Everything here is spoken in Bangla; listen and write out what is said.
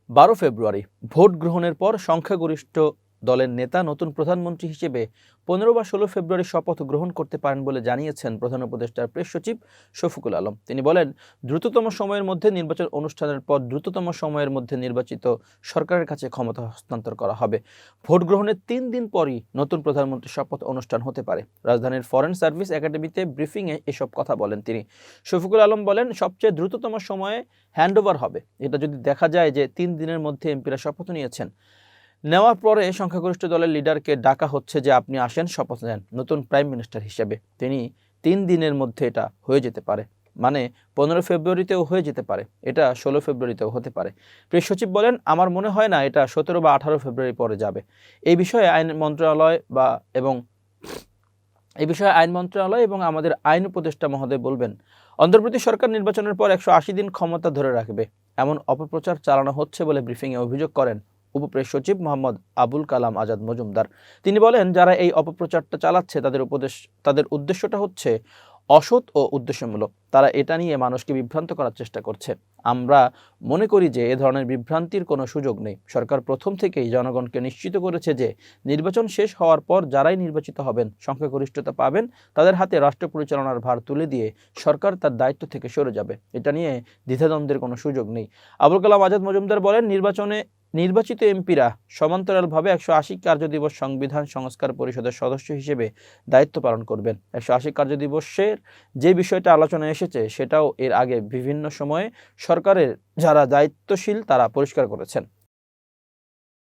12 ফেব্রুয়ারি ভোট গ্রহণের পর সংখ্যাগরিষ্ঠ দলের নেতা নতুন প্রধানমন্ত্রী হিসেবে 15 বা 16 ফেব্রুয়ারি শপথ গ্রহণ করতে পারেন বলে জানিয়েছেন প্রধান উপদেষ্টার প্রেস সচিব শফিকুল আলম। তিনি বলেন, দ্রুততম সময়ের মধ্যে নির্বাচন অনুষ্ঠানের পর দ্রুততম সময়ের মধ্যে নির্বাচিত সরকারের কাছে ক্ষমতা হস্তান্তর করা হবে। ভোট গ্রহণের 3 দিন পরই নতুন প্রধানমন্ত্রীর শপথ অনুষ্ঠান হতে পারে। রাজধানীর ফরেন সার্ভিস একাডেমিতে ব্রিফিংয়ে এসব কথা বলেন তিনি। শফিকুল আলম বলেন, সবচেয়ে দ্রুততম সময়ে হ্যান্ডওভার হবে। এটা যদি দেখা যায় যে 3 দিনের মধ্যে এমপিরা শপথ নিয়েছেন, নেওয়ার পরে সংখ্যাগরিষ্ঠ দলের লিডারকে ডাকা হচ্ছে যে আপনি আসেন, শপথ নেন নতুন প্রাইম মিনিস্টার হিসেবে। তিনি 3 দিনের মধ্যে এটা হয়ে যেতে পারে, মানে 15 ফেব্রুয়ারিতেও হয়ে যেতে পারে, এটা 16 ফেব্রুয়ারিতেও হতে পারে। প্রেস সচিব বলেন, আমার মনে হয় না এটা 17 বা 18 ফেব্রুয়ারি পরে যাবে। এই বিষয়ে আইন মন্ত্রণালয় এবং আমাদের আইন উপদেষ্টা মহোদয় বলবেন। অন্তর্বর্তী সরকার নির্বাচনের পর 180 দিন ক্ষমতা ধরে রাখবে, এমন অপপ্রচার চালানো হচ্ছে বলে ব্রিফিংয়ে অভিযোগ করেন উপপ্রেস সচিব মোহাম্মদ আবুল কালাম আজাদ মজুমদার। তিনি বলেন, যারা এই অপপ্রচারটা চালাচ্ছে তাদের উদ্দেশ্যটা হচ্ছে অসৎ ও উদ্দেশ্যমূলক। তারা এটা নিয়ে মানুষকে বিভ্রান্ত করার চেষ্টা করছে। আমরা মনে করি যে এ ধরনের বিভ্রান্তির কোনো সুযোগ নেই। সরকার প্রথম থেকেই জনগণকে নিশ্চিত করেছে যে নির্বাচন শেষ হওয়ার পর যারাই নির্বাচিত হবেন, সংখ্যাগরিষ্ঠতা পাবেন, তাদের হাতে রাষ্ট্র পরিচালনার ভার তুলে দিয়ে সরকার তার দায়িত্ব থেকে সরে যাবে। এটা নিয়ে দ্বিধাদ্বন্দ্বের কোনো সুযোগ নেই। আবুল কালাম আজাদ মজুমদার বলেন, নির্বাচিত এমপিরা সমান্তরালভাবে 180 কার্যদিবস সংবিধান সংস্কার পরিষদের সদস্য হিসেবে দায়িত্ব পালন করবেন। 180 কার্যদিবসের যে বিষয়টা আলোচনায় এসেছে সেটাও এর আগে বিভিন্ন সময়ে সরকারের যারা দায়িত্বশীল তারা পরিষ্কার করেছেন।